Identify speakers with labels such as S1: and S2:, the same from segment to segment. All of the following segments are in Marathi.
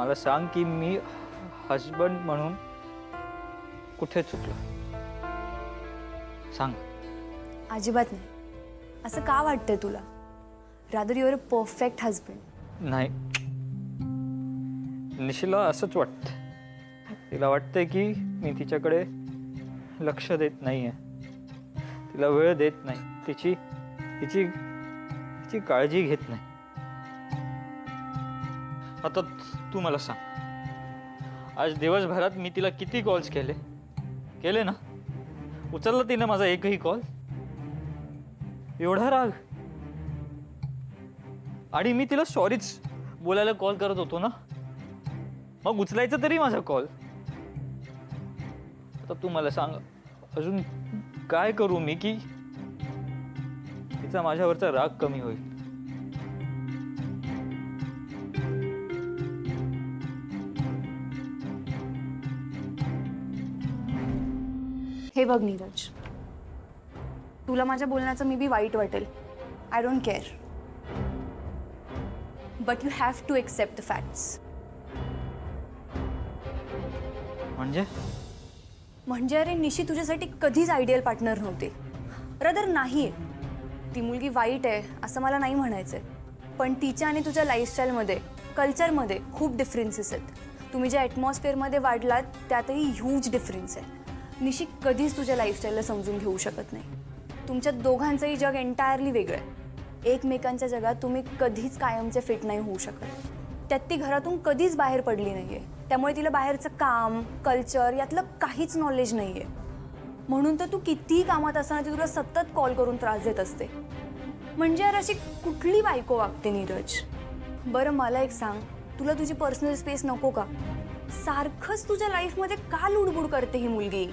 S1: मला सांग की मी हजबंड म्हणून कुठे चुकलो? सांग.
S2: अजिबात नाही. असं का वाटतंय तुला? Rather your a perfect husband.
S1: नाही, निशिला असंच वाटतं. तिला वाटतंय की मी तिच्याकडे लक्ष देत नाहीये, तिला वेळ देत नाही, तिची तिची तिची काळजी घेत नाही. आता तू मला सांग, आज दिवसभरात मी तिला किती कॉल्स केले ना? उचलला तिने माझा एकही कॉल? एवढा राग? आणि मी तिला सॉरीच बोलायला कॉल करत होतो ना, मग उचलायचा तरी माझा कॉल. आता तू मला सांग, अजून काय करू मी की तिचा माझ्यावरचा राग कमी होईल?
S2: हे बघ नीरज, तुला माझ्या बोलण्याचं मे बी वाईट वाटेल. I don't care, but you have to accept the facts. म्हणजे अरे निशी तुझ्यासाठी कधीच आयडियल पार्टनर नव्हते. रदर नाही आहे. ती मुलगी वाईट आहे असं मला नाही म्हणायचं आहे, पण तिच्या आणि तुझ्या लाईफस्टाईलमध्ये, कल्चरमध्ये खूप डिफरन्सेस आहेत. तुम्ही ज्या ॲटमॉस्फिअरमध्ये वाढलात त्यातही ह्यूज डिफरन्स आहे. निशी कधीच तुझ्या लाईफस्टाईलला समजून घेऊ शकत नाही. तुमच्या दोघांचंही जग एंटायरली वेगळं आहे. एकमेकांच्या जगात तुम्ही कधीच कायमचे फिट नाही होऊ शकत. त्यात ती घरातून कधीच बाहेर पडली नाही आहे, त्यामुळे तिला बाहेरचं काम, कल्चर यातलं काहीच नॉलेज नाही आहे. म्हणून तर तू कितीही कामात असताना ती तुला सतत कॉल करून त्रास देत असते. म्हणजे यार अशी कुठली बायको वागते नीरज? बरं मला एक सांग, तुला तुझी पर्सनल स्पेस नको का? सारखंच तुझ्या लाईफमध्ये का लुडबुड करते ही मुलगी?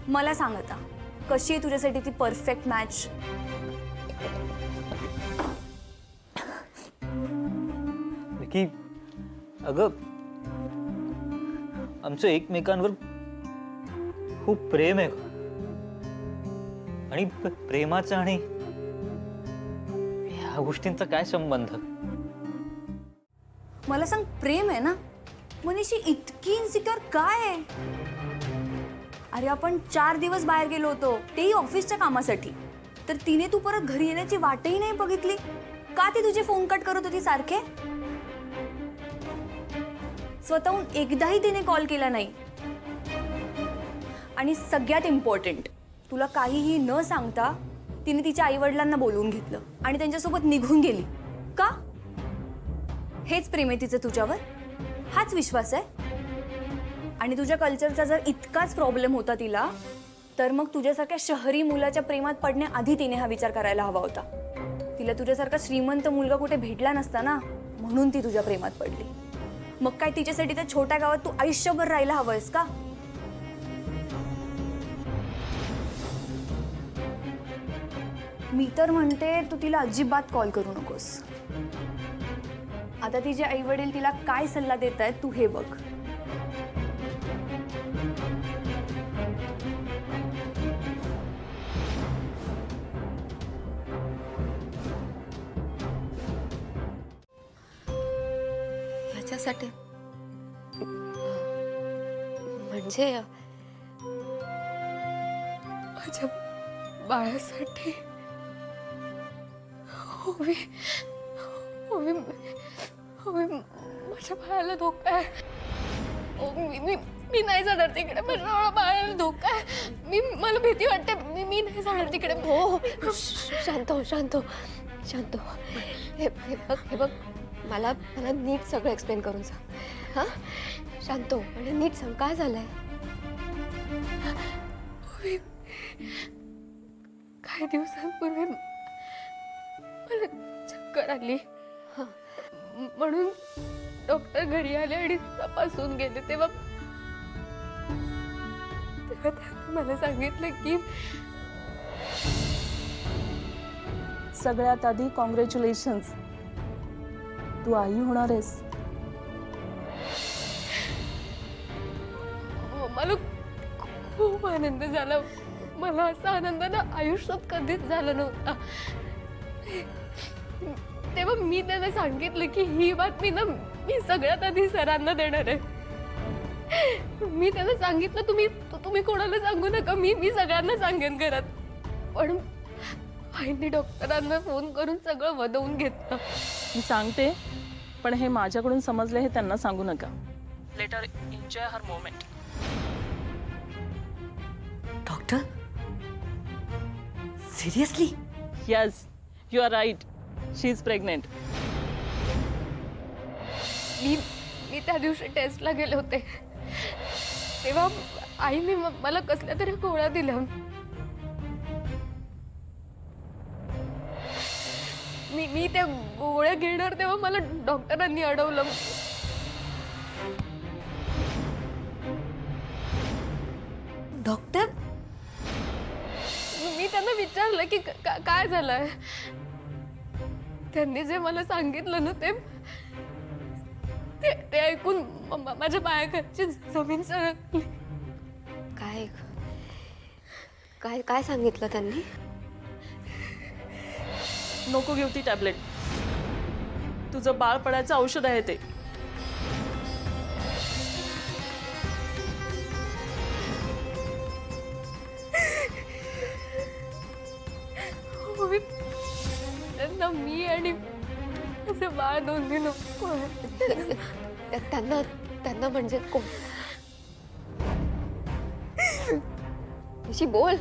S2: मला सांग आता, कशी आहे तुझ्यासाठी ती परफेक्ट मॅच?
S1: की अगं, आमचं एकमेकांवर खूप प्रेम आहे आणि प्रेमाचा आणि ह्या गोष्टींचा काय संबंध?
S2: मला सांग, प्रेम आहे ना? मनीषी इतकी इन्सिक्युअर काय आहे? अरे आपण 4 दिवस बाहेर गेलो होतो, तेही ऑफिसच्या कामासाठी. तर तिने तू परत घरी येण्याची वाटही नाही बघितली का? ती तुझे फोन कट करत होती सारखे. स्वतःहून एकदाही तिने कॉल केला नाही. आणि सगळ्यात इम्पॉर्टंट, तुला काहीही न सांगता तिने तिच्या आईवडिलांना बोलवून घेतलं आणि त्यांच्यासोबत निघून गेली. का? हेच प्रेम आहे तिचं तुझ्यावर? हाच विश्वास आहे? आणि तुझ्या कल्चरचा जर इतकाच प्रॉब्लेम होता तिला, तर मग तुझ्यासारख्या शहरी मुलाच्या प्रेमात पडण्याआधी तिने हा विचार करायला हवा होता. तिला तुझ्यासारखा श्रीमंत मुलगा कुठे भेटला नसता ना, म्हणून ती तुझ्या प्रेमात पडली. मग काय तिच्यासाठी त्या छोट्या गावात तू आयुष्यभर राहायला हवंयस का? मी तर म्हणते तू तिला अजिबात कॉल करू नकोस. आता तिचे आई वडील तिला काय सल्ला देत आहेत तू हे बघ.
S3: ह्याच्यासाठी म्हणजे माझ्या बाळासाठी. होवी होवी होवी माझ्या बाळाला धोका आहे. मी नाही जाणार तिकडे. माझ्या बाळाला धोका आहे. मला भीती वाटते. मी नाही जाणार तिकडे. हो शांत हो, शांत हो, शांत हो. हे बघ मला नीट सगळं एक्सप्लेन करून सांग. हां, शांत हो आणि नीट सांग काय झालंय. काही दिवसांपूर्वी मला चक्कर आली, म्हणून डॉक्टर घरी आले आणि तपासून गेले. तेव्हा त्यांनी मला सांगितलं की
S4: सगळ्यात आधी कॉंग्रॅच्युलेशन्स, तू आई होणार आहेस.
S3: मला खूप आनंद झाला. मला असा आनंद ना आयुष्यात कधीच झाला नव्हता. तेव्हा मी त्यांना सांगितलं की ही बातमी ना मी सगळ्यात आधी सरांना देणार आहे. मी त्यांना सांगितलं तुम्ही कोणाला सांगू नका, मी सगळ्यांना सांगेन घरात. पण आईने डॉक्टरांना फोन करून सगळं वदवून घेतलं.
S4: मी सांगते, पण हे माझ्याकडून समजले हे त्यांना सांगू नका. लेटर एन्जॉय हर moment.
S5: Doctor seriously?
S4: Yes, you are right. She is pregnant.
S3: मी त्या दिवशी टेस्टला गेले होते तेव्हा आईने मला कसल्या तरी गोळ्या दिल्या. मी त्या गोळ्या घेणार तेव्हा मला डॉक्टरांनी अडवलं.
S5: डॉक्टर?
S3: मी त्यांना विचारलं की काय झालंय. त्यांनी जे मला सांगितलं ना ते ऐकून माझ्या पायाखालची जमीन सरकली.
S6: काय काय काय सांगितलं त्यांनी?
S4: नको घेऊ ती टॅबलेट. तुझं बाळ पडायचं औषध आहे ते.
S3: त्यांना मी आणि असं बाळ दोन्ही नको आहे.
S6: त्यांना म्हणजे कोण? निशी बोल.